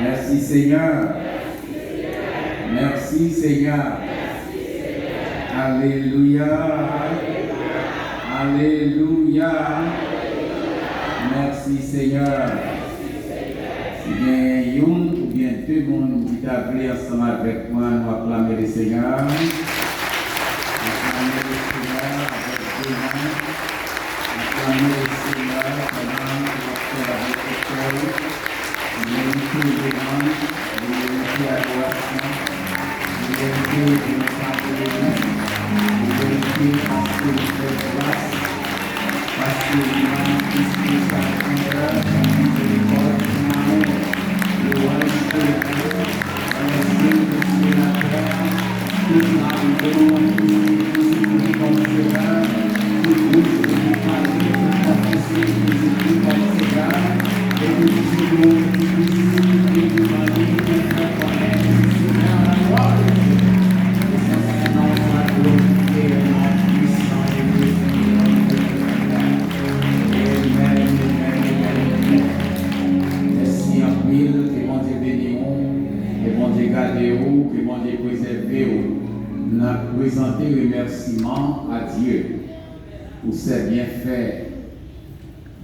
Merci Seigneur. Merci Seigneur. Alléluia. Alléluia. Merci Seigneur. Si bien une ou bien deux monde qui t'a appelé ensemble avec moi, nous acclamer le Seigneur. Acclamer le Seigneur avec deux mains. Acclamer le Seigneur pendant que vous faites avec le cœur. Vérité de l'ange, vérité adoration, vérité de notre appeler, vérité parce que vous faites grâce, parce que vous manifestez sa grandeur, sa miséricorde, son amour, le royaume de Dieu, dans les cieux de la terre, toute la réunion, tout comme Seigneur, tout rouge, tout parler, tout confesser, tout comme Seigneur, et que nous soyons présenter remerciements à Dieu pour ses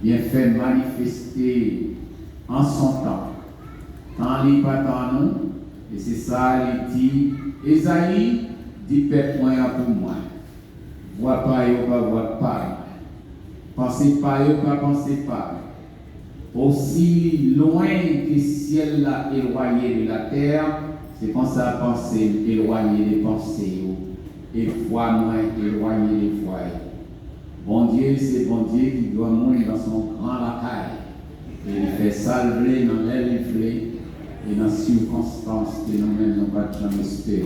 bienfaits manifestés en son temps. Quand il pas dans nous, et c'est ça, il dit, Esaïe, dit peuple moi pour moi. Vois pas, yo pas, vois pas. Pensez pas, yo pas, pensez pas. Aussi loin que ciel l'a éloigné de la terre, c'est comme ça penser, éloigner les pensées. Et foi moins éloigné des fois. Bon Dieu, c'est bon Dieu qui doit mourir dans son grand lacaille. Et il fait salver dans l'air inflé et dans les circonstances que nous-mêmes n'avons pas jamais espéré.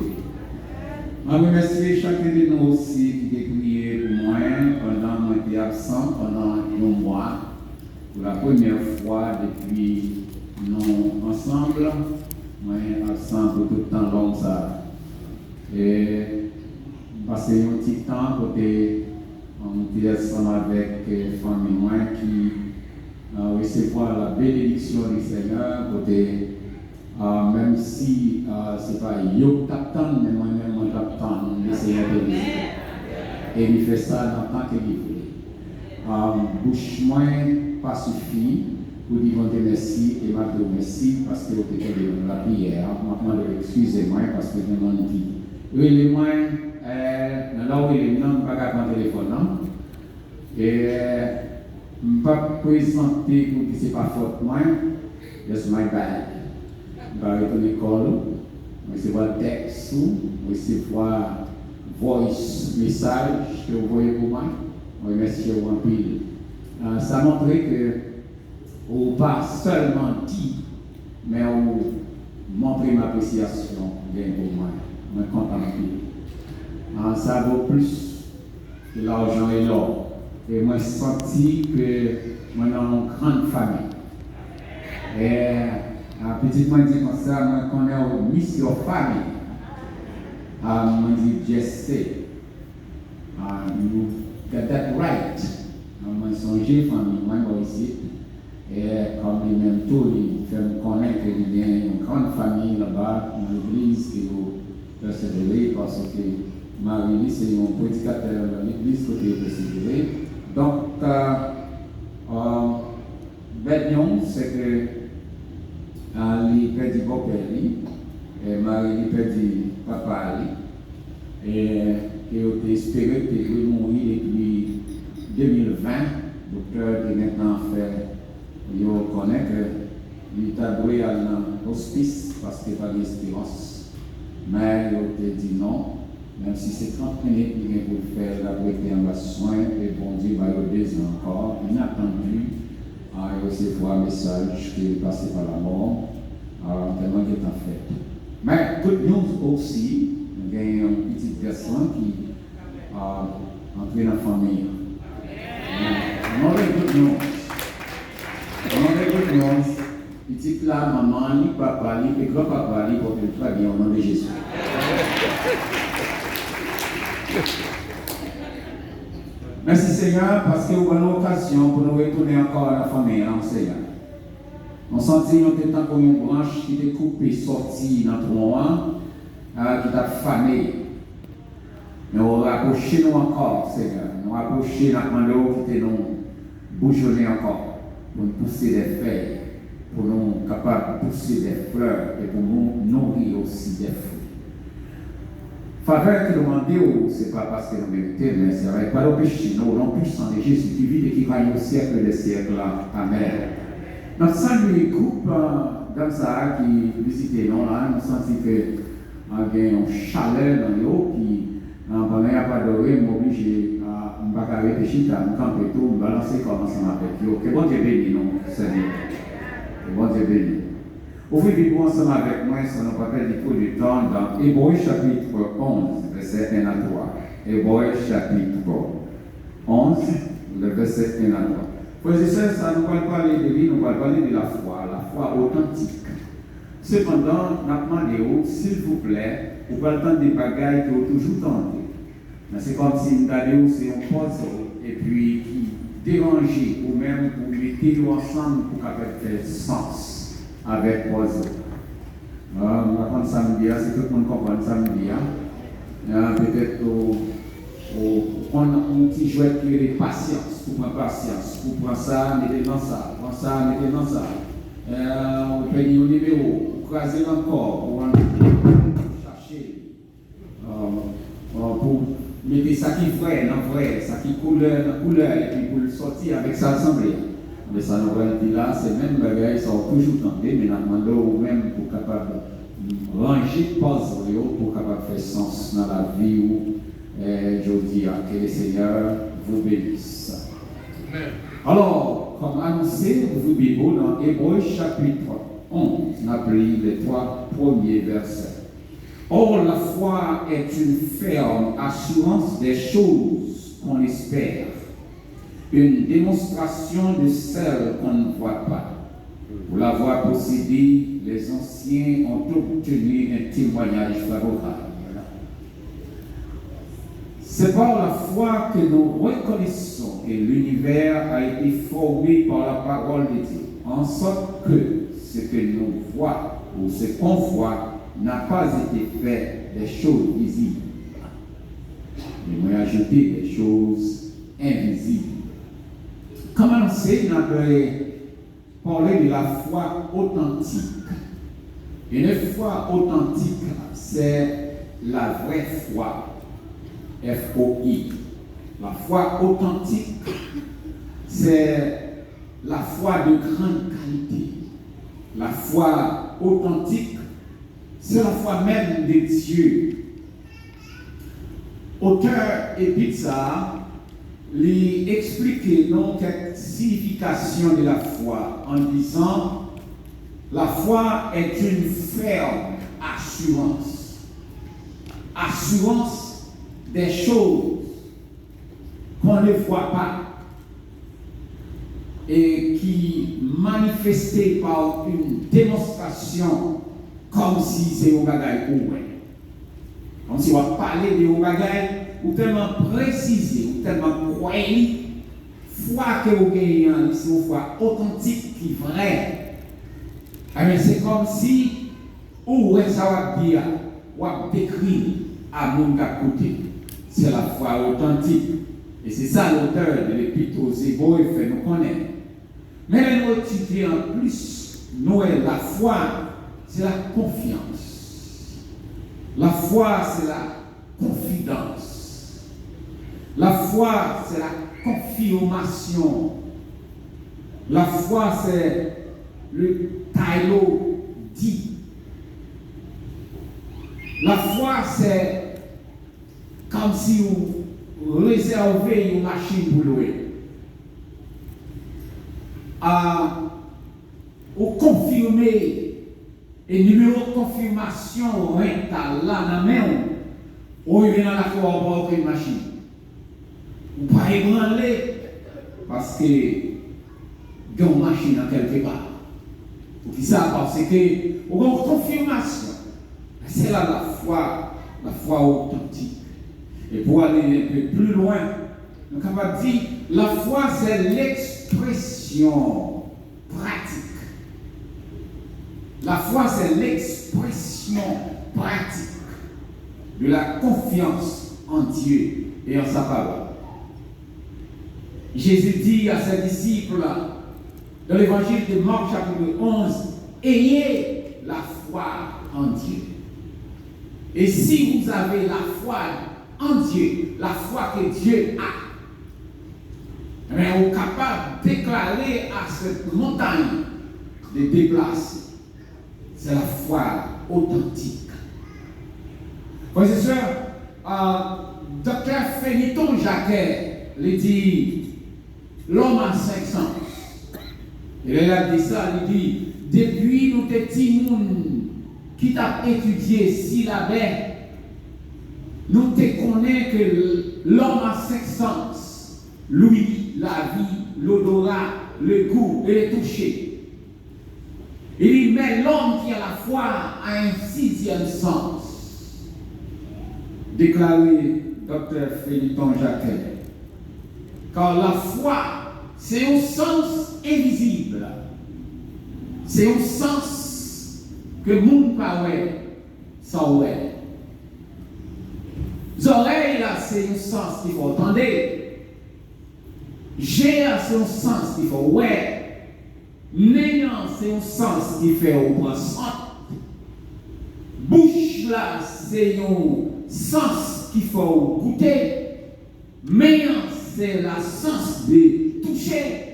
Je remercie chacun de nous aussi qui a prié pour moi pendant que j'étais absent pendant un mois. Pour la première fois depuis nous ensemble, moi absent pour tout le temps long ça. Et passer un petit temps côté on était ensemble avec famille moi qui recevoir la bénédiction du Seigneur côté même si c'est pas yo t'attend mais moi-même on t'attend le Seigneur de Dieu et il fait ça dans tant que il bouche moins pas suffit pour dire merci et m'a dit merci parce que vous êtes dans la prière maintenant excusez-moi parce que je m'en dis oui les moins là où il est non pas qu'à téléphone et pas présenter pour que c'est pas faute moi just my bad va retourner l'école recevoir texte recevoir voice message que vous voyez pour moi remercie vous en pile ça montre que ou pas seulement dit mais ou montrer ma appréciation bien pour moi je suis content. Ça vaut plus que l'argent et l'or. Et moi, j'ai senti que moi, dans une grande famille. Et petit moi, dit comme ça, moi, qu'on est au mission famille. Moi, dit, just say, you get that right. Moi, songé famille, moi, ici. Et comme il m'aime tout, il fait me connaître qu'il y a une grande famille là-bas, dans l'église, qui vous persévérer parce que Marie, c'est mon prédicateur dans l'église côté persévérer. Donc, Bédion, c'est que il perdu papa, et Marie il perdu papa, et il a espéré qu'il va mourir depuis 2020. Docteur qui maintenant fait, il connaît qu'il a doué à l'hospice parce qu'il n'a pas d'espérance. Mais il a dit non, même si c'est 30 minutes qu'il vient pour faire la prêter en soin, et bon Dieu va le baiser encore, inattendu, à recevoir un message qui est passé par la mort, tellement qu'il est en fait. Mais good news aussi, il y a une petite personne qui a entré dans la famille. Non, good news. Non, good news. Petite là, maman, ni papa, ni grand-papa, ni pour que très bien au nom de Jésus. Merci Seigneur, parce que vous avez l'occasion pour nous retourner encore à la famille, Seigneur. On sentit un temps comme une branche qui était coupée, sortie dans le tronc, qui t'a fané. Mais on rapproché nous encore, Seigneur. Nous rapproché la mandou qui était nous bouchonner encore, pour nous pousser des feuilles, pour nous capables de pousser des fleurs et pour nous nourrir aussi des fruits. Faveur que nous demandons, ce n'est pas parce que nous méritons, mais c'est vrai, pas le péché, nous, non puissant de Jésus qui vit et qui règne au siècle des siècles. Amen. Notre salut groupe comme ça qui visite nous là, nous sentons que y a un chaleur dans l'eau qui, pendant qu'il n'y a pas de riz, m'oblige à ne pas réfléchir, à me camper tout, me balancer comme ensemble avec eux. Que bon Dieu bénisse nous, Seigneur. Que bon Dieu bénisse. Ouvrez Bible ensemble avec moi, ça nous rappelle du coup du temps dans Hébreux chapitre 11, verset 1 à 3. Hébreux chapitre 11, le verset 1 à 3. Frères et sœurs, ça nous parle parler de vie, nous parle parler de la foi authentique. Cependant, nous demandons, s'il vous plaît, vous ne parlez pas des bagailles que vous toujours tentez. C'est comme si nous avions c'est un puzzle et puis qui dérangeait ou même pour mettre ensemble pour qu'il fasse sens avec puzzle. On va prendre samedi, si tout le monde comprend samedi. Peut-être on a un petit jouet qui est patience, pour prendre patience, pour prendre ça, mettez dans ça, prendre ça, mettez dans ça. On paye un numéro, pour craser encore, pour chercher, pour mettre ça qui est vrai, dans vrai, ça qui couleur, dans couleur, et puis pour le sortir avec ça assemblée. Mais ça nous dit là, c'est même bagaille, ça a toujours tenté, mais nous demandons même pour capable ranger puzzle pour capable faire sens dans la vie où je dis que le Seigneur vous bénisse. Amen. Alors, comme annoncé, vous Bible dans Hébreux chapitre 11, on a pris les 3 premiers versets. Or, la foi est une ferme assurance des choses qu'on espère, une démonstration de celles qu'on ne voit pas. Pour l'avoir possédée, les anciens ont obtenu un témoignage favorable. C'est par la foi que nous reconnaissons que l'univers a été formé par la parole de Dieu, en sorte que ce que nous voyons ou ce qu'on voit n'a pas été fait des choses visibles. Mais nous ajouter des choses invisibles. Comme annoncé, nous avons parlé de la foi authentique. Une foi authentique, c'est la vraie foi. F-O-I. La foi authentique, c'est la foi de grande qualité. La foi authentique, c'est la foi même de Dieu. Auteur Épitsa lui explique donc la signification de la foi en disant la foi est une ferme assurance. Assurance des choses qu'on ne voit pas et qui manifestées par une démonstration comme si c'est un bagage ou comme si on va parler de un bagage ou tellement précisé ou tellement croyant foi que vous gagnez c'est une foi authentique qui est vraie. Mais c'est comme si ou ça va dire ou décrire à mon côté. C'est la foi authentique. Et c'est ça l'auteur de l'Épître aux Hébreux fait nous connaître. Mais nous étudions en plus, nous, la foi, c'est la confiance. La foi, c'est la confidence. La foi, c'est la confirmation. La foi, c'est le taillot dit. La foi, c'est comme si vous réservez une machine pour louer. Vous confirmez et numéro de confirmation rental là dans la main, ou il vient dans la cour pour une machine. Vous ne pouvez pas ébranler parce que il y a une machine dans quelque part. Pour qui ça? Parce que vous avez une confirmation. C'est là la foi authentique. Et pour aller un peu plus loin, nous sommes capables de dire la foi, c'est l'expression pratique La foi, c'est l'expression pratique de la confiance en Dieu et en sa parole. Jésus dit à ses disciples dans l'évangile de Marc chapitre 11, ayez la foi en Dieu. Et si vous avez la foi en Dieu, la foi que Dieu a, mais vous êtes capable de déclarer à cette montagne de déplacer. C'est la foi authentique. Frères et sœurs, Dr. Féliton Jacquet lui dit, l'homme a 5 sens. Il a dit ça, il dit, depuis nous petits monde qui t'a étudié syllabais, nous te connaissons que l'homme a 5 sens. L'ouïe, la vie, l'odorat, le goût et le toucher. Il dit, mais l'homme qui a la foi a un 6e sens. Déclaré Dr. Féliton Jacquet. Car la foi, c'est un sens invisible. C'est un sens que le monde pas sans ouais. Les oreilles, là, c'est un sens qu'il faut entendre. J'ai, c'est un sens qu'il faut ouais. Néant, c'est un sens qui fait au point centre. Bouche là, c'est un sens qu'il faut goûter. Méant, c'est le sens de toucher.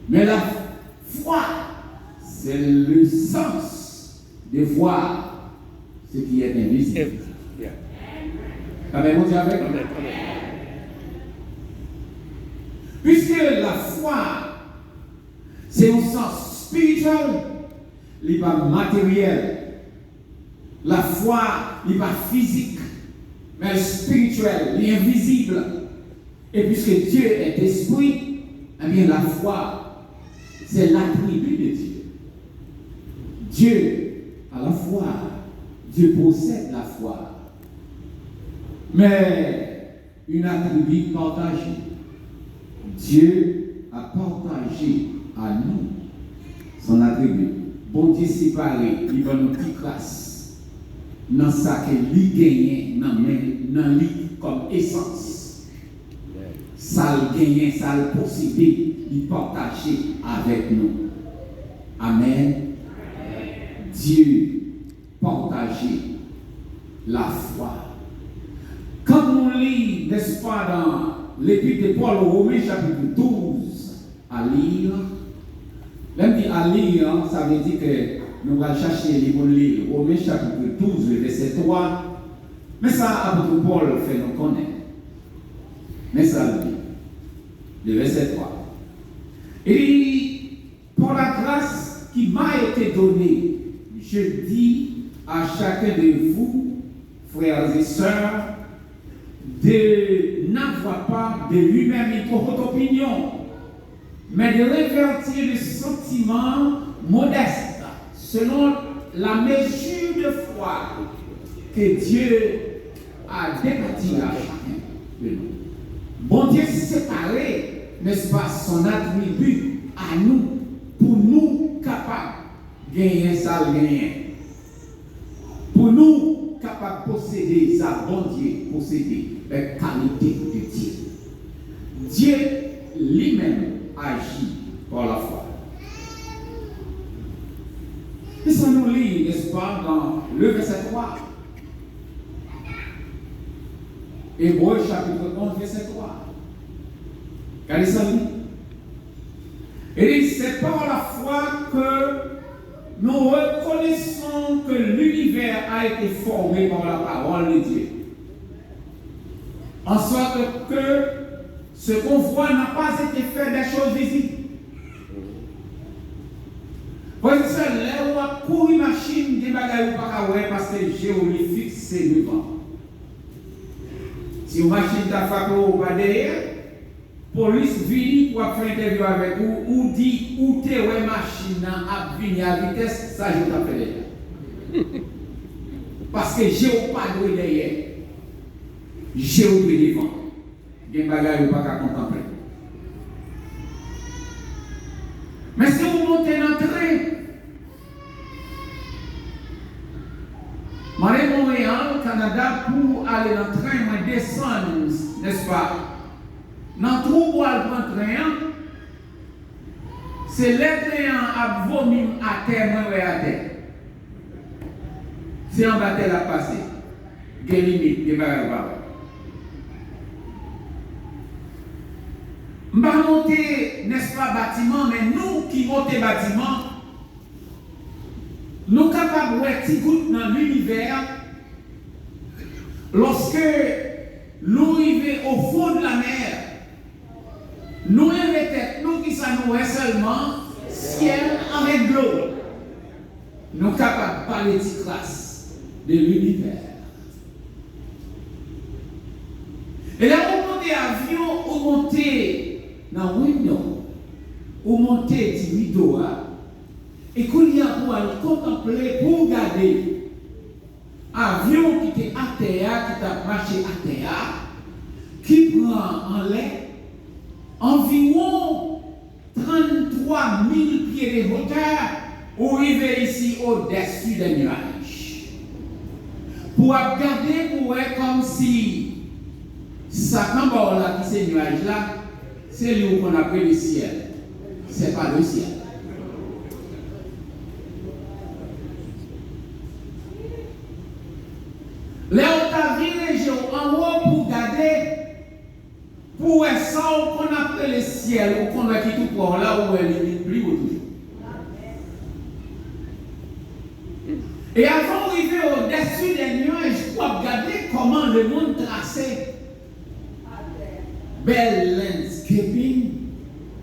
Mais la foi, c'est le sens de voir ce qui est invisible. Avez-vous dit avec? Puisque la foi, c'est un sens spirituel, il n'est pas matériel. La foi, il n'est pas physique, mais spirituel, il est invisible. Et puisque Dieu est esprit, eh bien la foi, c'est l'attribut de Dieu. Dieu a la foi, Dieu possède la foi. Mais une attribut partagée. Dieu a partagé à nous son attribut. Bon Dieu séparé, il va nous dire grâce. Dans ça que lui gagne, dans lui comme essence. Ça le gagne, ça le posséder, il partage avec nous. Amen. Dieu partage la foi. Quand on lit, n'est-ce pas, dans l'épître de Paul aux Romains, chapitre 12, à lire, même dit à lire, ça veut dire que nous allons chercher les mots lire. Romains, chapitre 12, verset 3. Mais ça, apôtre Paul fait nous connaître. Mais ça le dit. Le verset 3. Et pour la grâce qui m'a été donnée, je dis à chacun de vous, frères et sœurs, de n'avoir pas de lui-même une propre opinion, mais de révertir le sentiment modeste selon la mesure de foi que Dieu a départi à chacun de nous. Bon Dieu séparé, n'est-ce pas, son attribut à nous, pour nous capables de gagner ça, gagner. Pour nous capables de posséder ça, bon Dieu, posséder la qualité de Dieu. Dieu lui-même agit par la foi. Et ça nous lit, n'est-ce pas, dans le verset 3. Hébreux chapitre 11, verset 3. Regardez ça, lui. Et c'est par la foi que nous reconnaissons que l'univers a été formé par la parole de Dieu. En sorte que ce qu'on voit n'a pas été fait des choses visibles. Parce que là où a couru machine, des bagages ou pas parce que géographique c'est le vent. Si une machine t'a fait au bas derrière, police vient pour faire interview avec vous, ou dit où t'es ouais machine a venir à vitesse, ça je t'appelle derrière. Parce que j'ai pas de derrière. J'ai oublié devant. Il y a des bagages pas qu'à contempler. Mais si vous montez dans le train, Je suis à Montréal, Canada, pour aller dans le train, je descends, n'est-ce pas? Dans le trou pour aller prendre le train, c'est le train à vomir à terre, moi, à terre. C'est en bas de la passé. Il y a des limites, des bagages. Je ne vais pas monter, n'est-ce pas, bâtiment, mais nous qui montons bâtiment, nous sommes capables de voir petit goutte dans l'univers lorsque nous arrivons au fond de la mer. Nous avons tête, nous qui sommes seulement ciel avec de l'eau. Nous sommes capables de parler de classe de l'univers. Et là, vous montez avion, vous montez dans le window, vous montez du rideau, et qu'on y a pour aller contempler, pour regarder avion qui était à terre, qui t'a marché à terre, qui prend en l'air environ 33 000 pieds de hauteur, pour arriver ici au-dessus des nuages. Pour regarder, pour voir comme si ça, quand on a qui ces nuages-là, c'est lui qu'on appelle le ciel. Ce n'est pas le ciel. Là, on a vu les gens en haut pour garder, pour voir ça qu'on appelle le ciel, ou qu'on a quitté tout pour là où elle est plus ou toujours. Et avant d'arriver au-dessus des nuages, pour regarder comment le monde tracé. Belle landscaping,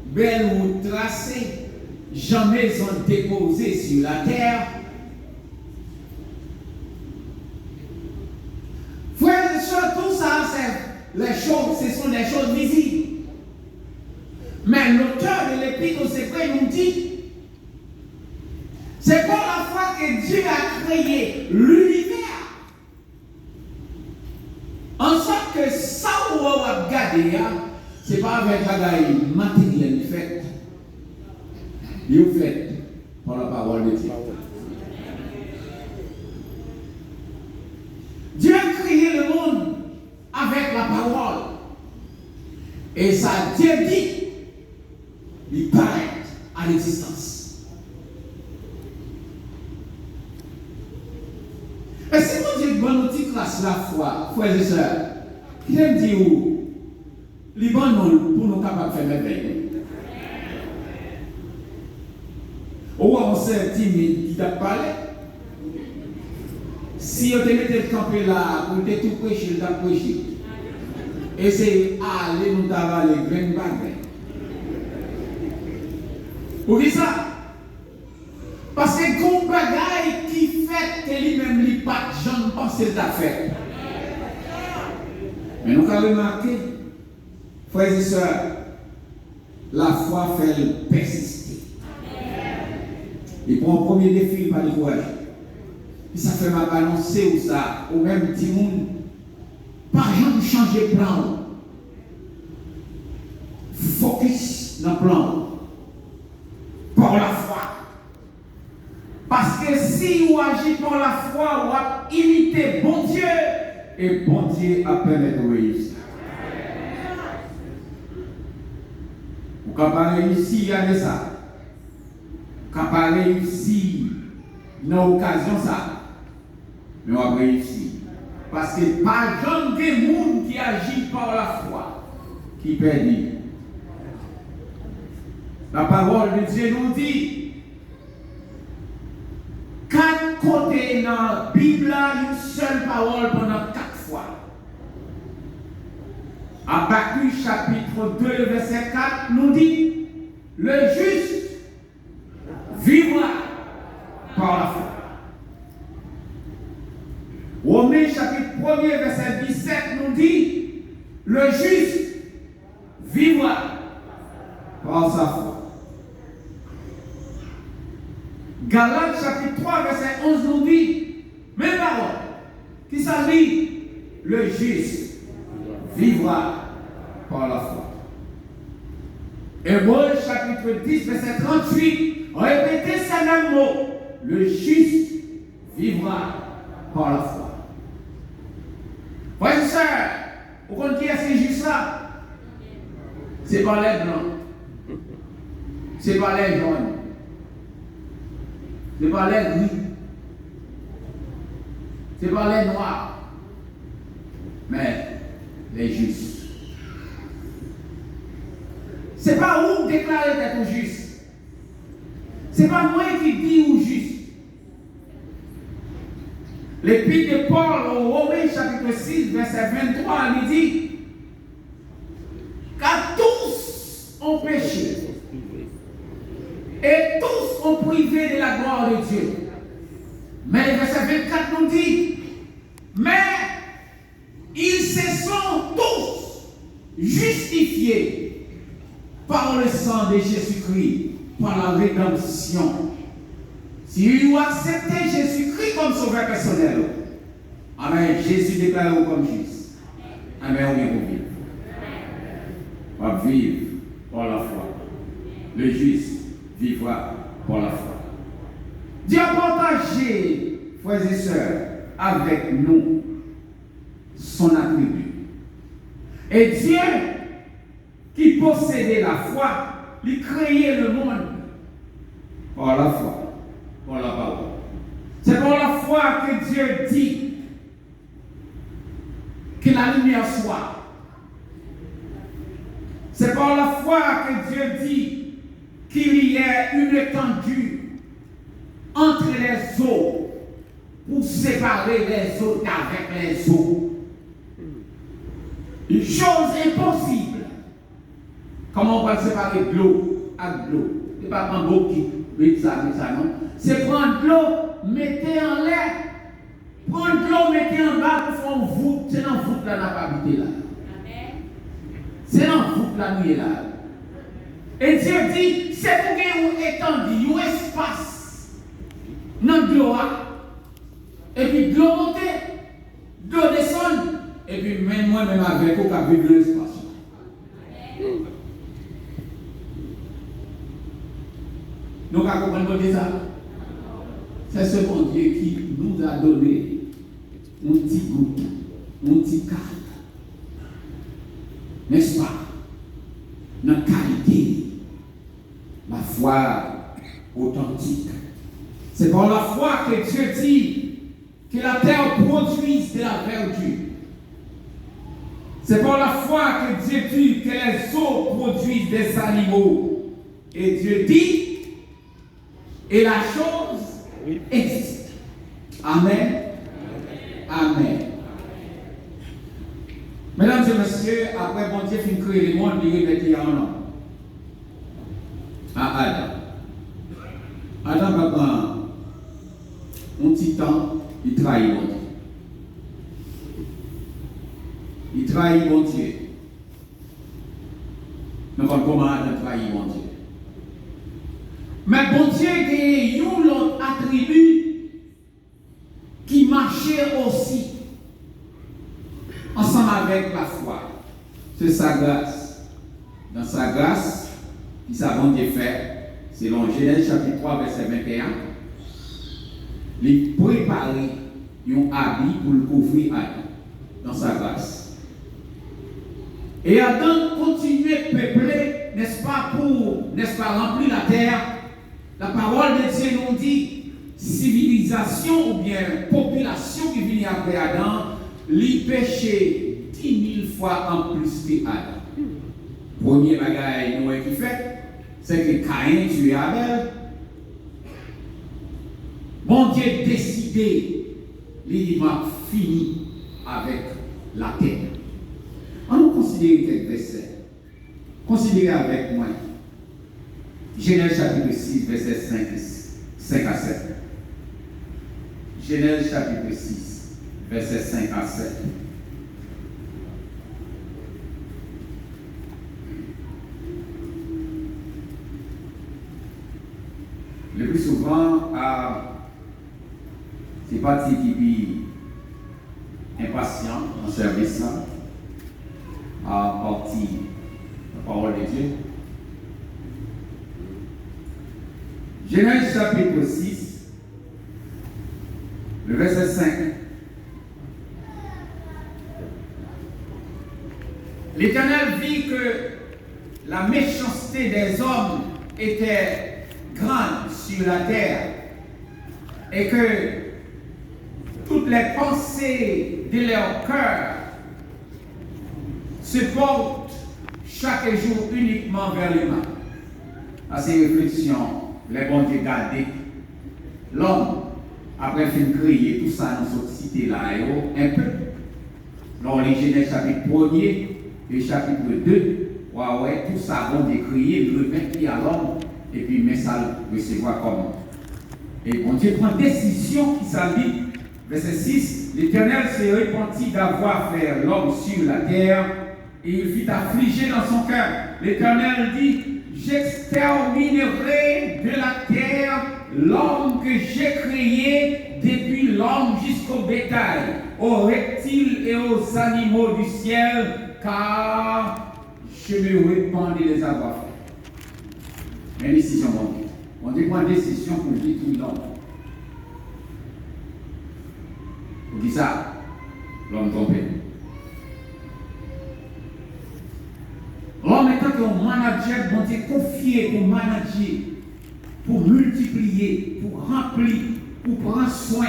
belle route tracée, jamais ont déposé sur la terre. Frères et sœurs, tout ça, ce sont des choses visibles. Mais l'auteur de l'Épître aux Hébreux nous dit, c'est pour la fois que Dieu a créé l'univers. En sorte que ça où on va regarder, ce n'est pas avec un matériel fait. Il est fait par la parole de Dieu. Dieu a créé le monde avec la parole. Et ça, Dieu dit, il paraît à l'existence. Et si vous dites, bon, nous classe la foi, frères et sœurs, qui aime dire, les bons non, pour nous capables de faire merveille. Ou on sait timide qui t'a parlé. Si on te mettait camper là, pour te tout prêcher, t'as prêché. Et c'est aller nous t'avaler, grain bagay. Pour qui ça? Parce que qu'on bagaille qui fait que lui-même lui pas j'en pense d'affaire. Mais nous avons remarqué, frères et sœurs, la foi fait persister. Et pour un premier défi, il va le courage. Et ça fait ma balancer ou ça, au même petit monde, par exemple, changer de plan. Focus dans le plan. Par la foi. Parce que si vous agissez par la foi, vous allez imiter bon Dieu. Et bon Dieu a permis de réussir. Vous n'avez pas réussi à ça. Vous n'avez pas réussi dans l'occasion ça. Mais on a réussi. Parce que pas jamais des gens qui agissent par la foi qui perdent. La parole de Dieu nous dit 4 côtés dans la Bible, une seule parole pendant 4 fois. Habakkuk chapitre 2, verset 4 nous dit le juste vivra par la foi. Romains chapitre 1, verset 17 nous dit le juste vivra par sa foi. Galates chapitre 3, verset 11 nous dit, même parole, qui s'agit, le juste vivra par la foi. Hébreux chapitre 10, verset 38, répétez ce même mot, le juste vivra par la foi. Frères et sœurs, vous comprenez qui est juste là? C'est pas les blancs. C'est pas les jaunes. C'est pas les gris. C'est pas les noirs. Mais les justes. C'est pas vous déclarer d'être juste. C'est pas moi qui dis ou juste. L'épître de Paul au Romains chapitre 6 verset 23 il dit car tous ont péché et tous ont privé de la gloire de Dieu. Mais le verset 24 nous dit mais ils se sont tous justifiés par le sang de Jésus-Christ, par la rédemption. Si vous acceptez Jésus-Christ comme sauveur personnel, amen, Jésus déclare comme juste. Amen, on vient pour vivre. On va vivre par la foi. Le juste vivra par la foi. Dieu a partagé, frères et sœurs, avec nous son attribut. Et Dieu, qui possédait la foi, lui créait le monde par la foi. Par la parole. C'est par la foi que Dieu dit que la lumière soit. C'est par la foi que Dieu dit qu'il y ait une étendue entre les eaux pour séparer les eaux d'avec les eaux. Une chose impossible. Comment on va séparer de l'eau avec de l'eau? Ce n'est pas prendre l'eau qui met ça, non. C'est prendre de l'eau, mettez en l'air, prendre de l'eau, mettez en bas pour faire une voûte. C'est dans la voûte là, n'a pas habité là. C'est dans la voûte là, nous est là. Et Dieu dit, c'est pour que vous étendiez, un espace dans de l'eau. Et puis de l'eau monte, de l'eau descend, et puis même moi-même avec vous, qui vivre l'espace. Nous avons compris ça. C'est ce bon Dieu qui nous a donné un petit goût, un petit cadre. N'est-ce pas? Notre qualité, la foi authentique. C'est par la foi que Dieu dit que la terre produise de la verdure. C'est par la foi que Dieu dit que les eaux produisent des animaux. Et Dieu dit, et la chose existe. Amen. Amen. Mesdames et messieurs, après bon Dieu fin créer le monde, il remet en homme. À Adam. Adam va prendre un petit temps, il trahit bon Dieu. Il trahit bon Dieu. Mais comment Adam trahit bon Dieu? Mais bon Dieu a un autre attribut qui marchait aussi ensemble avec la foi. C'est sa grâce. Dans sa grâce, qui ça bon Dieu fait, selon Genèse chapitre 3, verset 21, il prépare un habit pour le couvrir Adam dans sa grâce. Et Adam continuait de peupler, n'est-ce pas, remplir la terre. La parole de Dieu nous dit, civilisation ou bien population qui vient après Adam, lui péché 10 000 fois en plus que Adam. Premier bagage Noé qui fait, c'est que Caïn tue Abel. Bon Dieu décidé, il va finir avec la terre. On nous considère quelques versets. Considérez avec moi. Genèse chapitre 6, verset 5 à 7. Genèse chapitre 6, verset 5 à 7. Le plus souvent, c'est parti qui est impatient en service à partir la parole de Dieu. Genèse chapitre 6, Le verset 5. L'Éternel vit que la méchanceté des hommes était grande sur la terre et que toutes les pensées de leur cœur se portent chaque jour uniquement vers le mal. À ces réflexions, les bons Dieu gardés, l'homme, après fin créer tout ça dans cette cité-là, un peu, dans les Genèse chapitre 1er et chapitre 2, ouais, tout ça, bon Dieu créé, le remettre à l'homme, et puis mais ça recevoir comme. Et bon Dieu prend décision qui s'indique, verset 6, l'Éternel se repentit d'avoir fait l'homme sur la terre, et il fut affligé dans son cœur. L'Éternel dit, j'exterminerai de la terre l'homme que j'ai créé, depuis l'homme jusqu'au bétail, aux reptiles et aux animaux du ciel, car je me répands de les avoir fait. Une décision, on dit prend décision pour détruire l'homme. On dit ça, l'homme trompé. L'homme étant qu'un manager, bon Dieu confié pour manager, pour multiplier, pour remplir, pour prendre soin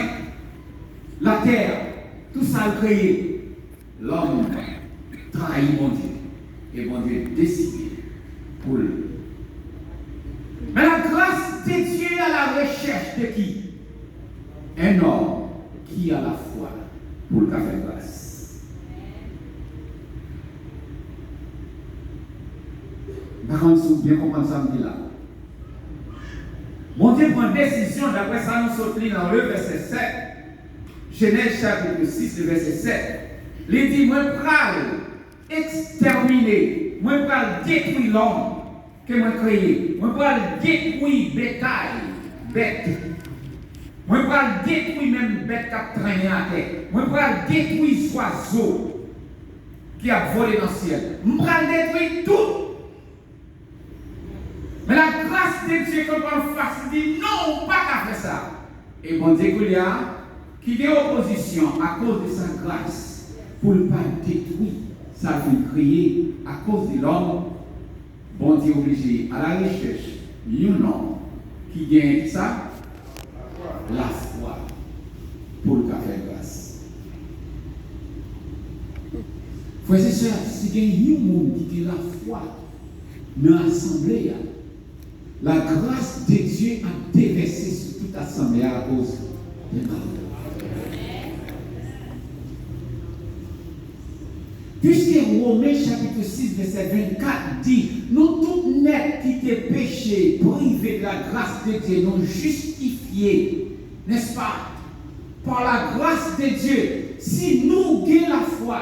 la terre, tout ça créé. L'homme trahit mon Dieu. Et mon Dieu décide pour lui. Mais la grâce de Dieu à la recherche de qui? Un homme qui a la foi pour le faire grâce. Par contre, si vous bien comprendre ça, me dit là. Mon Dieu prend une décision, d'après ça, nous sommes dans le verset 7. Genèse chapitre 6, le verset 7. Il dit, moi, pral exterminer, moi, pral détruire l'homme que moi créé. Moi, pral détruire bétail, bête. Moi, pral détruire même bête qui a traîné à terre. Moi, pral détruire oiseau qui a volé dans le ciel. Moi, pral détruire tout. Mais la grâce de Dieu, quand on face, dit non, pas qu'à faire ça. Et bon Dieu, qui est opposition à cause de sa grâce, pour ne pas détruire, ça fait crier à cause de l'homme. Bon Dieu obligé à la recherche, un homme qui gagne ça, la foi, pour le faire grâce. Frères et sœurs, si il y a un monde qui a la foi dans l'assemblée, la grâce de Dieu a déversé sur toute l'assemblée à cause de malheur. Puisque Romains chapitre 6, verset 24 dit, nous tous nets qui étaient péchés, privés de la grâce de Dieu, nous justifiés, n'est-ce pas? Par la grâce de Dieu, si nous gagnons la foi,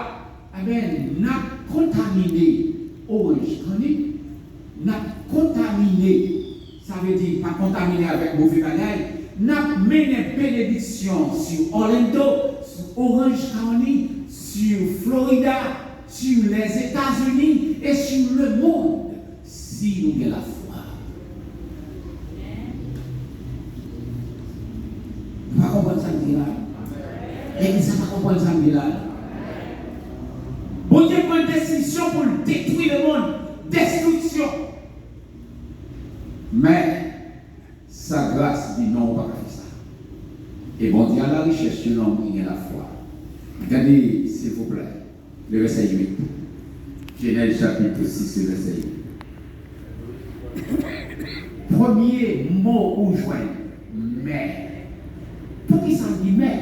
nous avons contaminé orange, nous avons contaminé. Ça veut dire pas contaminé avec mauvais bagaille. N'a mené bénédiction sur Orlando, sur Orange County, sur Florida, sur les États-Unis et sur le monde si nous avons la foi. Vous ne comprenez ça là? Et ça ne comprend ça là? Bon Dieu prend une décision pour détruire le monde. Destruction. Mais sa grâce dit non, on ne va pas faire ça. Et bon Dieu a la richesse de l'homme qui a la foi. Regardez, s'il vous plaît, le verset 8. Genèse chapitre 6, le verset 8. Premier mot où joindre, mais. Pour qui ça dit mais?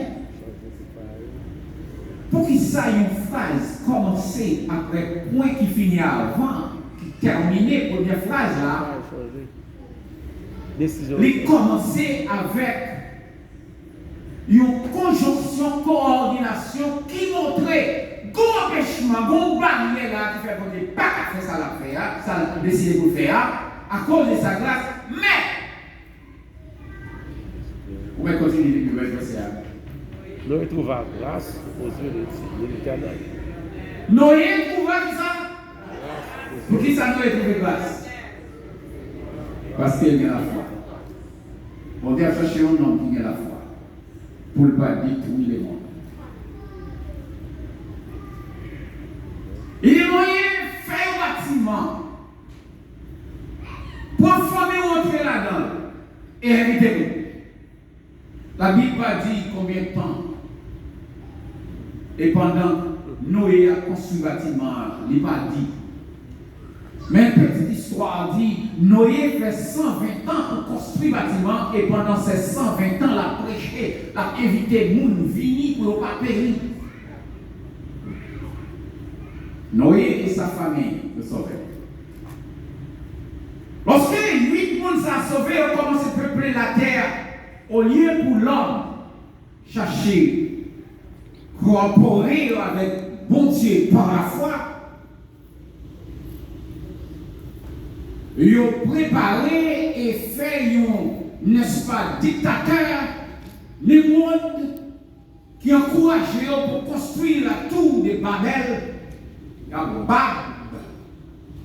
Pour qu'il ça une phrase commencer après point qui finit avant, qui terminait première phrase là. Il commençait avec une conjonction, coordination qui montrait un empêchement, une barrière là qui fait qu'on n'est pas qu'à faire ça la faire, ça a décidé de faire à cause de sa grâce, mais vous pouvez continuer de nouvelles verset. Noé trouva grâce aux yeux de l'Éternel. Noé trouva ça? Pour qui ça Noé trouvé grâce? Parce qu'il y a la foi. Bon Dieu a cherché un homme qui a la foi pour ne pas détruire les mondes. Il y a moyen de faire un bâtiment pour former rentrer là-dedans et éviter. La Bible va dire combien de temps. Et pendant Noé a construit le bâtiment, il n'a pas dit. Mais une petite histoire dit, Noé fait 120 ans pour construire le bâtiment et pendant ces 120 ans, il a prêché, il a invité les gens à venir pour ne pas périr. Noé et sa famille le sauvaient. Lorsque 8 personnes sont sauvés, on commence à peupler la terre, au lieu pour l'homme chercher, coopérer avec bon Dieu par la foi, ils ont préparé et fait, n'est-ce pas, dictateur, les mondes qui encouragent pour construire la tour de Babel. Bab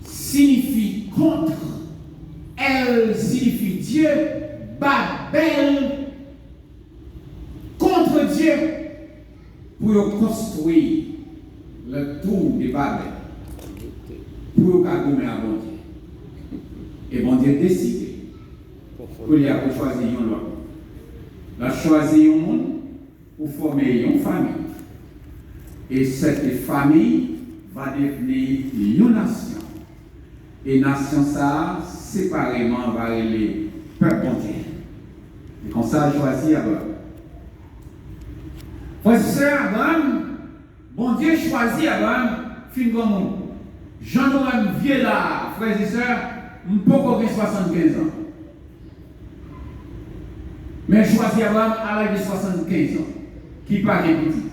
signifie contre, elle signifie Dieu, Babel contre Dieu, pour construire le tour de Babel, pour gagner à bon Dieu. Et bon Dieu décide pour lui avoir choisi un homme. Il a choisi un monde pour former une famille. Et cette famille va devenir une nation. Et nation ça, séparément, va aller peuple entier. Et comme ça, choisi Abraham. Frère et sœur, Abraham, bon Dieu choisit Abraham, fin grand monde. Jean-Noël vieux là, frères et sœurs, je ne peux pas 75 ans. Mais choisit Abraham à l'âge de 75 ans, qui paraît petit.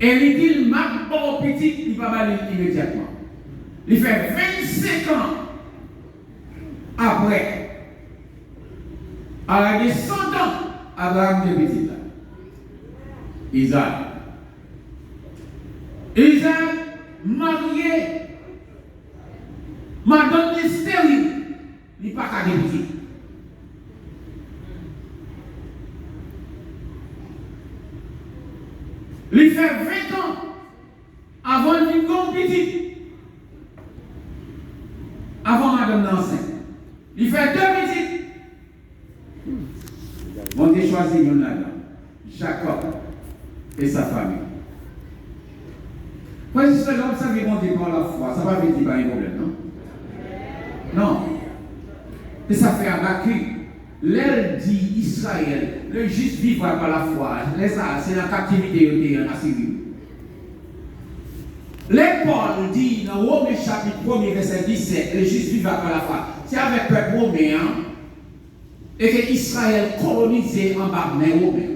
Et il dit, il m'a pas petit, il va aller immédiatement. Il fait 25 ans après. À l'âge de 100 ans, Abraham est petit là. Isaac. Isaac, marié, madame est stérile, il n'est pas qu'à des petits. Il fait 20 ans avant de venir petit. Avant madame l'enceinte. Il fait 2 petites. Bon Dieu choisit une là, Jacob et sa famille. Quand je suis là, vous savez, bon Dieu par la foi, ça va venir pas un problème, non? Non. Et ça fait Habakkuk. L'aile dit Israël, le juste vivra par la foi. C'est la captivité en Assyrie. Les Paul dit dans Romains chapitre 1 verset 17, le juste vivra par la foi. C'est avec le peuple romain et que Israël colonisé en bas des Romains.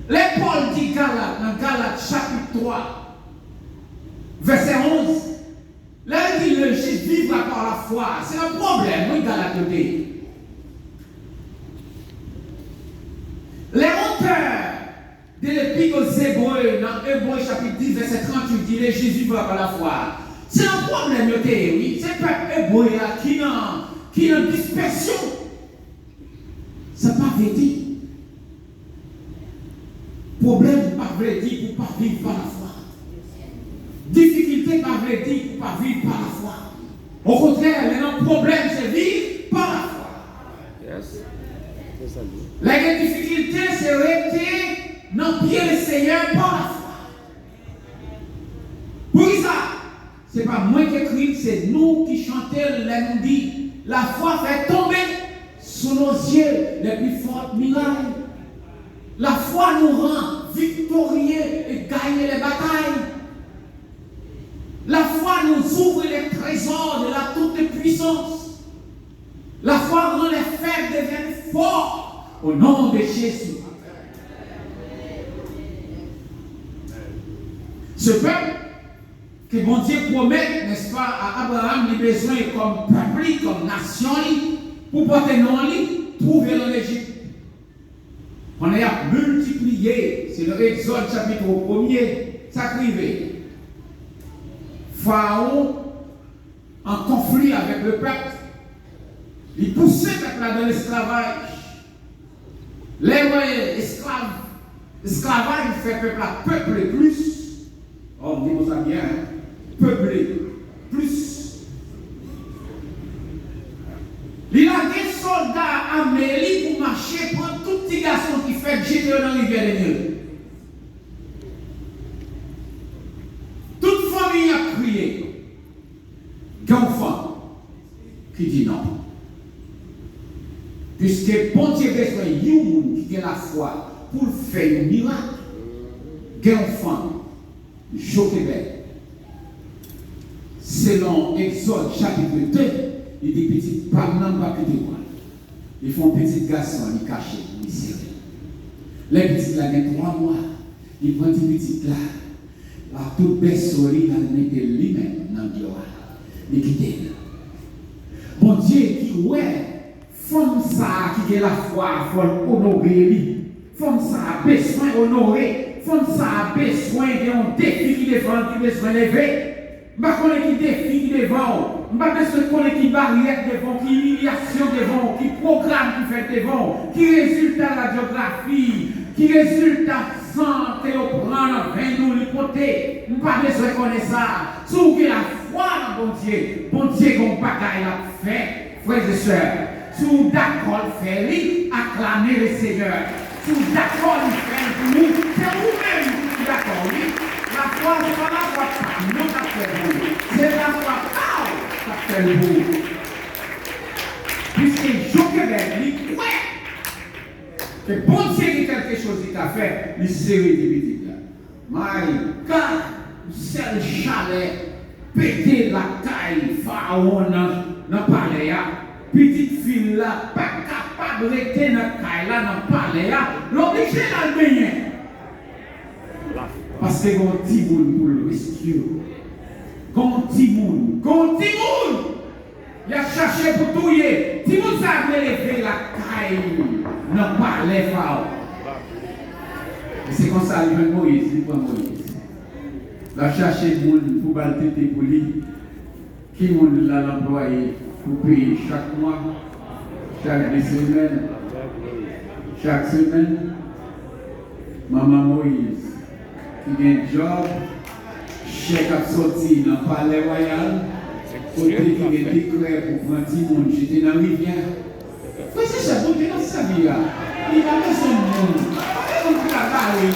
Les Paul dit dans Galates chapitre 3 verset 11. Là, il dit le juste vivra par la foi. C'est un problème, oui, dans la côté. Les auteurs de l'Épître aux Hébreux, dans Hébreux chapitre 10, verset 38, dit le juste vivra par la foi. C'est un problème, oui. C'est le peuple hébreu qui est en dispersion. Ça n'a pas dit. Problème, pas vrai dit pour ne pas vivre par la foi. Difficulté, pas vrai dit pour ne pas vivre par la foi. Au contraire, le problème, c'est vivre par la foi. Yes. La difficulté, c'est rester dans le pied du Seigneur par la foi. Pour ça, ce n'est pas moi qui écris, c'est nous qui chantons les dit. La foi fait tomber sous nos yeux les plus fortes murailles. La foi nous rend victorieux et gagne les batailles. La foi nous ouvre les trésors de la toute-puissance. La foi rend les faibles deviennent forts au nom de Jésus. Ce peuple que bon Dieu promet, n'est-ce pas, à Abraham, les besoins comme peuple, comme nation, pour porter nom, trouver en Égypte. On a multiplié, c'est le Exode chapitre 1er, ça criait. Pharaon en conflit avec le peuple. Il poussait le peuple dans l'esclavage. Les esclavage fait peuple à peupler plus. Oh, on dit ça bien, hein? Peupler plus. Il a des soldats amenés pour marcher pour tout petit garçon qui fait jeter dans la rivière des Nils. Toute famille a crié. Qu'enfant qui dit non. Puisque bon Dieu besoin de qui a la foi pour faire un miracle, qu'enfant, Jochebed, selon Exode chapitre 2, il dit petit pas pas plus de moi. Ils font petit garçon, ils cachent, ils serrent. Les petits là, il y a 3 mois, ils prennent des petits là, la toute berceau, il a mis lui-même dans le gloire. Il quitte. Bon Dieu qui ouais. Femme ça qui a la foi, il faut honorer. Femme ça a besoin d'honorer. Femme ça a besoin d'un défi qui devant, qui besoin de lever. Je ne sais pas qui défi qui devant. Je ne sais pas qui barrière devant, qui humiliation devant, qui programme qui fait devant, qui résultat de la géographie, qui résultat santé au prendre, 20 nous l'hypothèse. Je n'ai pas besoin de connaître ça. Si vous avez la foi dans bon Dieu qu'on bagaille l'a fait, frères et sœurs. Si vous d'accord faire, acclamez le Seigneur. Si vous d'accord faire pour nous, c'est vous-même qui êtes d'accord. La foi, ce n'est pas la foi non qui fait vous. C'est la foi qui fait vous. Puisque Jochebed, il croit que bon Dieu dit quelque chose qu'il a fait, il s'est rédit. My God, c'est le chalet, péter la taille, pharaon dans le palais. Petite fille là, pas capable de rester dans le caille là, dans le palais là, l'obligé dans le baigner. Parce que mon petit monde pour le rescue. Mon petit monde. Il a cherché pour tout y est. Petit monde ça a levé la caille dans le palais pharaon. Et c'est comme ça, il prend Moïse, Il a cherché le monde pour battre pour lui. Qui monde l'a employé? Pour payer chaque mois, chaque 2 semaines, chaque semaine, Maman Moïse, qui a un job, chèque à sortir dans le palais royal, côté qui a déclaré pour prendre tout le monde, j'étais dans la rivière. C'est ça, bon Dieu, dans sa vie, il a besoin de monde. Il a parlé de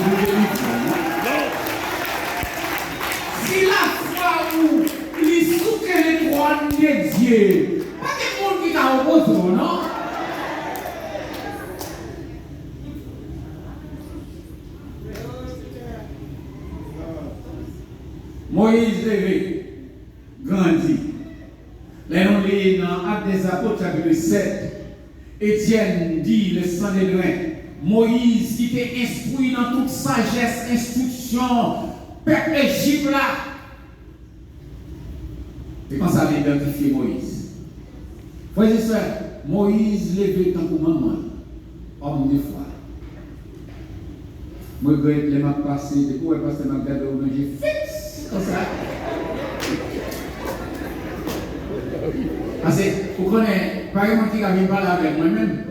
si la foi où il souque les droits de Dieu, pas de monde qui t'a opposé, non? Moïse levé, grandit. Là, on lit dans Actes des Apôtres, chapitre 7. Étienne dit, le sang des loin, Moïse qui était instruit dans toute sagesse, instruction, peuple Égypte là. Et quand ça a identifié Moïse. Frères et sœurs, Moïse levé tant pour maman, homme de foi. Moi, je vais les m'as passé, depuis où est passé ma garde au manger fixe, comme ça. Parce que, vous connaissez, par exemple, qui a vu parler avec moi-même.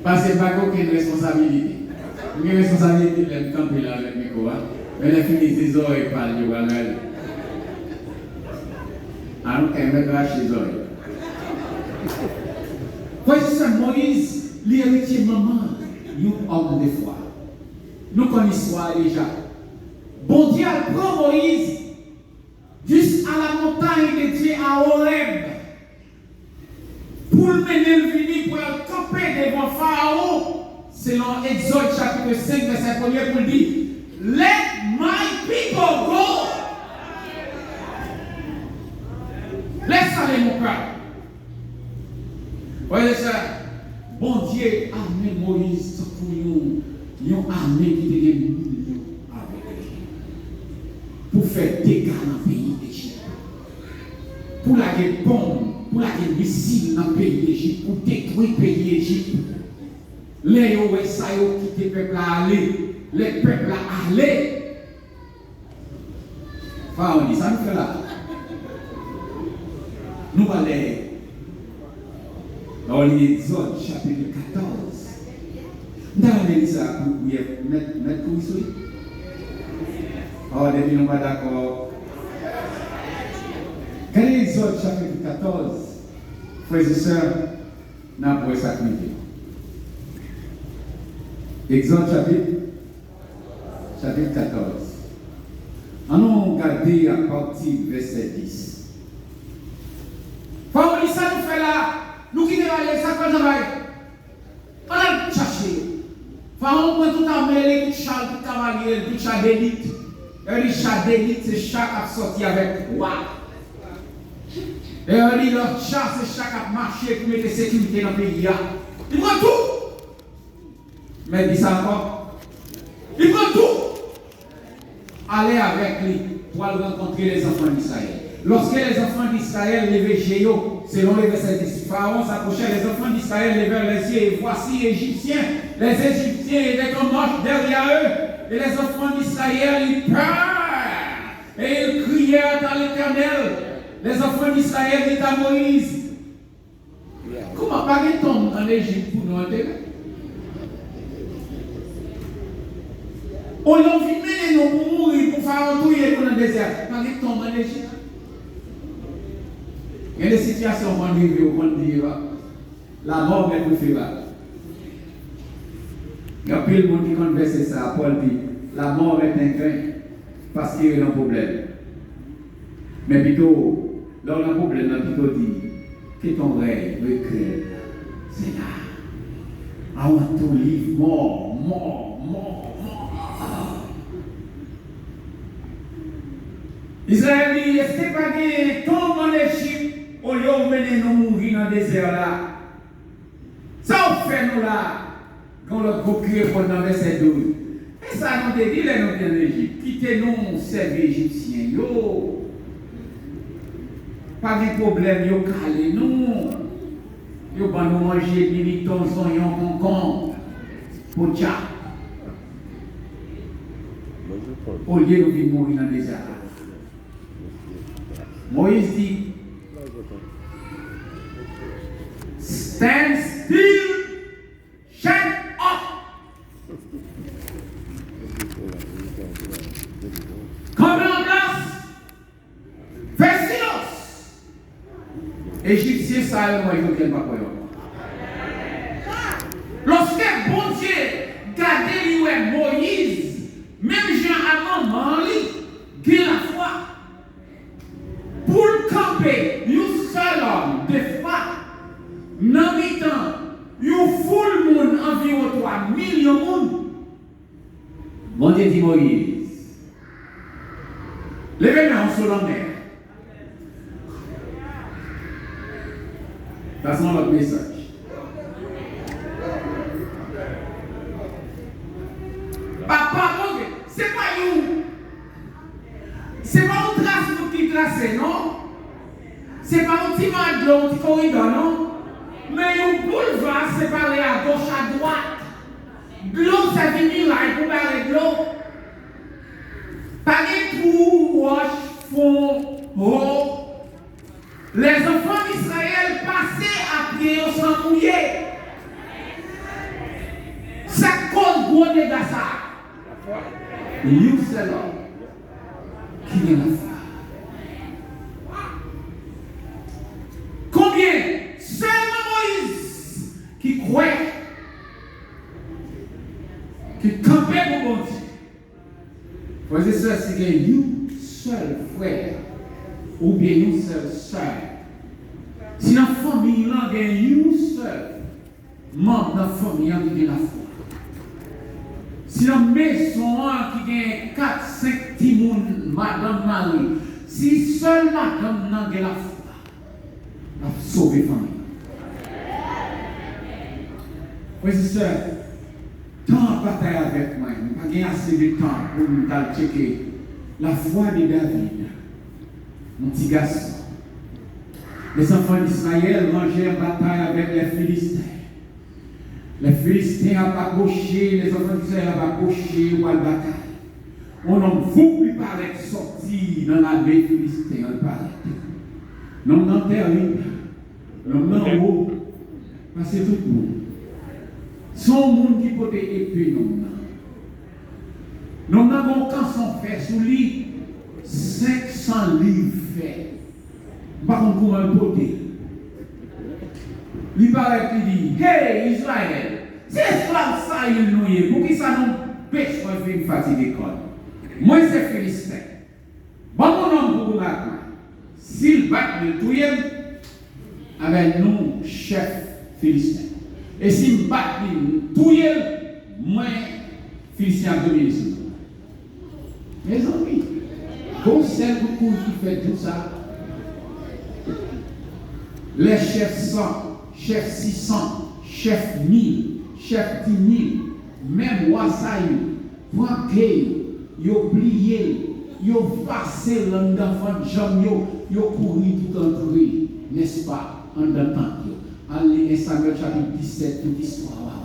Parce que je n'ai pas aucune responsabilité. Une responsabilité de me camper là avec mes copains. Mais les filles, ses oreilles parlent de Walal. Alors, quand même, cracher les oreilles. Voici Moïse, l'héritier maman, un homme de foi. Nous connaissons l'histoire déjà. Bon Dieu prend Moïse jusqu'à la montagne de Dieu à Horeb pour le mener le venir pour le camper devant Pharaon. Selon Exode chapitre 5, verset 1er, pour dire let my people go. Laisse aller mon peuple. Voyez ça. Bon Dieu a amené Moïse pour une armée qui était des millions avec lui. Pour faire dégâts dans le pays d'Égypte. Pour la bombe, pour la missile dans le pays d'Égypte, pour détruire le pays d'Égypte. Les ça qui les peuples à aller, les peuples à aller. Pharaon dit ça nous fait là. Nous allons dans l'Exode chapitre 14. Nous allons lire ça pour mettre comme ça. Oh, depuis nous pas d'accord. Dans l'Exode chapitre 14, frères et sœurs, nous avons ça. Exode chapitre 14. Allons regarder à partir du verset 10. Quand on dit ça, nous faisons là, nous qui aller ça quand on va. On a cherché. On prend tout à mêler, tout char, tout cavalier, tout char d'élite. Et le char d'élite, c'est char qui a sorti avec roi. Et on dit l'autre char, c'est char qui a marché pour mettre sécurité dans le pays. Il prend tout. Mais dis ça encore. Il prend tout. Allez avec lui pour aller rencontrer les enfants d'Israël. Lorsque les enfants d'Israël levaient Géo, selon les versets 10, Pharaon s'approchait, les enfants d'Israël levèrent les yeux et voici les Égyptiens. Les Égyptiens étaient en marche derrière eux et les enfants d'Israël ils peur et ils crièrent à l'Éternel. Les enfants d'Israël disent à Moïse, comment pas de tombe en Égypte pour nous enterrer? On l'a vu mener nous pour mourir, pour faire un tour dans le désert. Pas de tombe en Égypte. Il y a des situations où on dit la mort est préférable. Il y a plus de monde qui converse ça. Paul dit la mort est un craint parce qu'il y a un problème. Mais plutôt, là on a un problème, on a plutôt dit que ton rêve, le craint, c'est là. I want to live more. Israël dit, est-ce que pas de tombe en Égypte au lieu de mener nous mourir dans le désert là? Ça on fait nous là, quand le groupe qui répond dans le verset 12. Et ça nous dit, les nous en Égypte, quittez-nous, servir Égyptiens, yo. Pas de problème, yo calé nous. Yo va nous manger militons, oignons, concombre, pour tcha. Au lieu de vivre mourir dans le désert là. Moïse dit, stand still, shut up. Comme en place, fais silence. Égyptien, ça, moi, il ne vient pas pour eux. Lorsque bon Dieu gardait Moïse, même Jean avant Marie, qui la foi. Pour camper, un seul homme, des fois, dans les temps, un full monde, environ 3 millions de monde. Bon Dieu dit Moïse, levez-moi sur la mer. Ça, c'est notre message. Papa, c'est pas vous. C'est pas une trace qui tracée, non? C'est pas un petit mal de l'eau, un petit corridor, non? Mais un boulevard séparé à gauche, à droite. De l'eau, ça vient là, pour parler de l'eau. Par les trous, roches, fond, haut. Les enfants d'Israël passaient à pied sans mouiller. Ça cause gros dégâts, ça. You seul homme qui est la foi. Combien? Seulement Moïse qui croit, qui campait pour bon Dieu. Frères et sœurs, c'est qu'il y a un seul frère ou bien une seule sœur. Si dans la famille, il y a un seul membre de la famille qui a la foi. Si dans la maison, il y a 4-5 petits monde, Madame Marie, si seule Madame n'a pas la foi, elle a sauvé la famille. Frères et sœurs, tant de bataille avec moi, je n'ai pas assez de temps pour nous checker la foi de David, mon petit garçon. Les enfants d'Israël mangeaient en bataille avec les Philistins. Les Philistins n'ont pas gauché, les enfants d'Israël n'ont pas gauché ou à la bataille. On a voulu paraître sorti dans l'armée philistine, on paraît. Non, non, terrible. Non, non, haut. Parce que tout le monde. Son monde qui peut être épée, non. Nous n'avons qu'un son fait sous lui 500 livres fait. Par contre, comment le poter? Il paraît qu'il dit, hey Israël, c'est esclave ça il nous est, pour qui ça nous pêche pour faire une fatigue d'école? Moi c'est Philistin. Bon mon homme pour vous maintenant. S'il bat le touyer, avec nous, chef Philistin. Et s'il bat le touyer, moi, Philistin a dominer sur nous. Mes amis, comme c'est beaucoup qui fait tout ça, les chefs 100, chefs 600, chefs 1000, chefs 10 000, même Wassaï, Franquet, ils ont plié, ils ont passé l'enfant de Jean, ils ont couru tout entouré, n'est-ce pas, en temps. Allez, Samuel chapitre 17, toute l'histoire.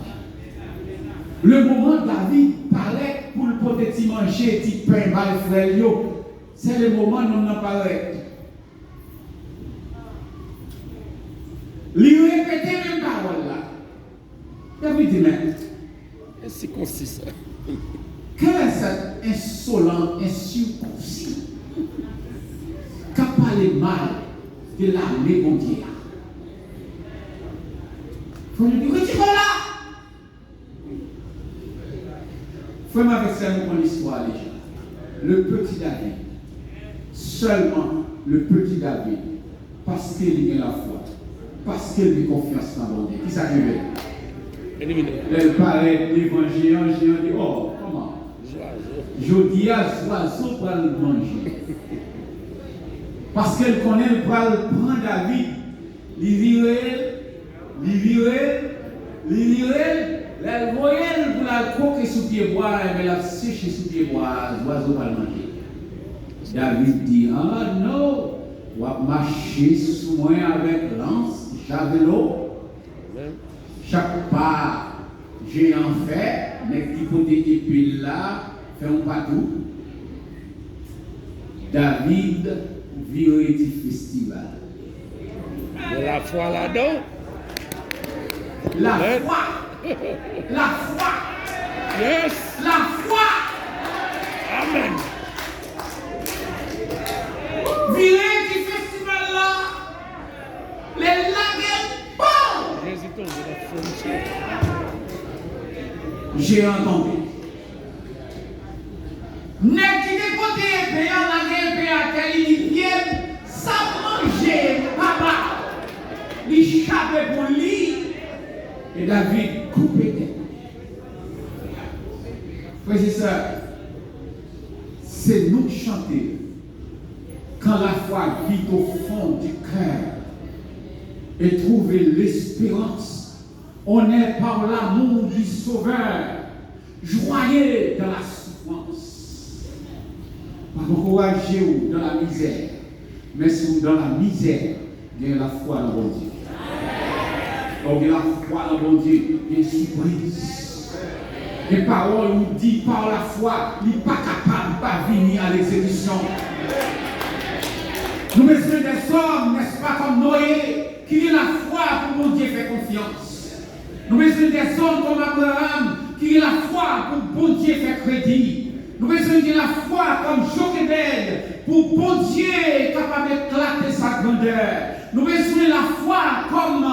Le moment David paraît pour le petit manger, petit pain, mal frère, c'est le moment où on apparaît. Lui répéter même parole là. David dit, mais. C'est consistant. Quel est cet insolent, incirconcis qui a parlé mal de l'armée mondiale? Il faut lui dire, retirez là! Frère, avec ça, nous prenons l'histoire déjà. Le petit David, seulement le petit David, parce qu'il a la foi, parce qu'il a confiance dans mon Dieu. Qui s'arrive? Elle paraît l'évangile, dit, oh, comment? Je dis à oiseau pour le manger. Parce qu'elle connaît le prendre David, il virait, la moyenne pour la coque sous pied bois, mais la sécher sous pied bois, l'oiseau va le manger. David dit, ah non, on va marcher sous moi avec lance, javelot. Chaque pas, j'ai en fait, mais qui peut être épée là, fait un patou. David virait du festival. De la foi là-dedans. La foi. La foi. Yes. La foi. Amen. Virer du festival là. Les lagues. Bon. Jésus tombe de la frontière. J'ai entendu. N'est qui dépoté payant la guerre à quel il vient, ça manger, papa. Il chape pour lui. Et David coupé tête. Frères et sœurs, c'est nous chanter quand la foi vit au fond du cœur et trouver l'espérance. On est par l'amour du Sauveur, joyeux dans la souffrance. Pas encourager dans la misère, mais si vous dans la misère, il y a la foi dans mon Dieu. Donc la foi dans mon Dieu, il y a une surprise. Les paroles nous disent par la foi, il n'est pas capable de pas venir à l'exécution. Nous besoin des hommes, n'est-ce pas, comme Noé, qui a la foi pour mon Dieu faire confiance. Nous besoin des hommes comme Abraham, qui a la foi pour bon Dieu faire crédit. Nous besoin de la foi comme Jochebed, pour bon Dieu capable d'éclater sa grandeur. Nous besoin de la foi comme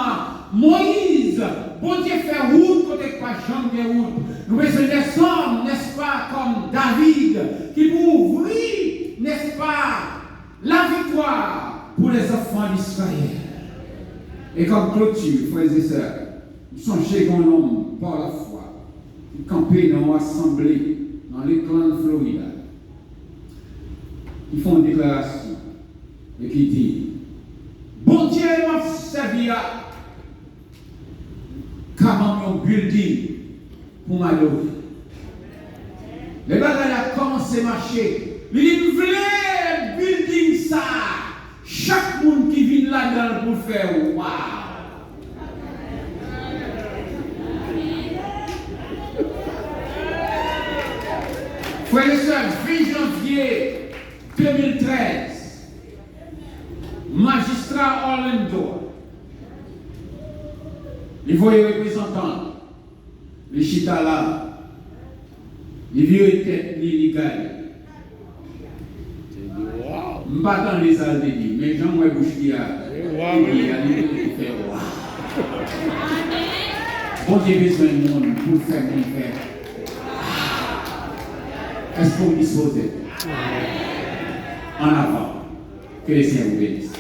Moïse, bon Dieu fait route côté pas jamais de route. Nous besoin des hommes, n'est-ce pas, comme David, qui pour ouvrir, n'est-ce pas, la victoire pour les enfants d'Israël. Et comme clôture, frères et sœurs, nous songez qu'on homme par la foi, qui campait dans l'assemblée, dans les clans de Floride, qui font une déclaration et qui dit, bon Dieu m'a servi à un building pour m'adorer. Les bagages a commencé à marcher. Il dit, voulez building ça. Chaque monde qui vient là-dedans pour faire waouh. Frères et sœurs, 20 janvier 2013, magistrat Les voyez représentants, les chita là, les vieux têtes, les gagne. Je ne pas dans les aldes dit, mais Jean moi bouche qui a. Il a dit faire bon Dieu besoin de monde pour faire mon faire. Est-ce qu'on dispose en avant? Que les Seigneur vous bénisse.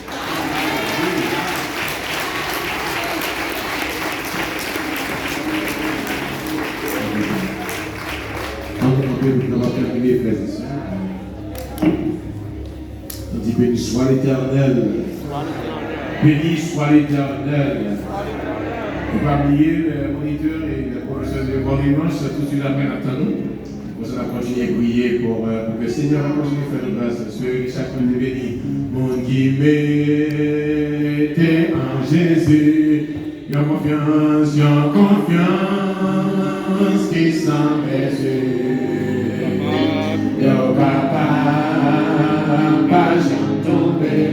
On va terminer, frères et sœurs. On dit béni soit l'Éternel. Béni soit l'Éternel. On va oublier le moniteur et le professeur de bon dimanche, tout de suite après attendons. On va continuer à prier pour que le Seigneur continue à faire grâce. Ceux chacun nous bénit. Mon qui mettez en Jésus. Y'a confiance qui s'en Jésus. Y'a papa, pas j'en tomber.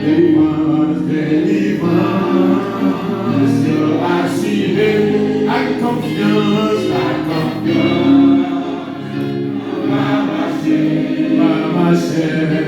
Délivrance, assuré, avec confiance, ma chère.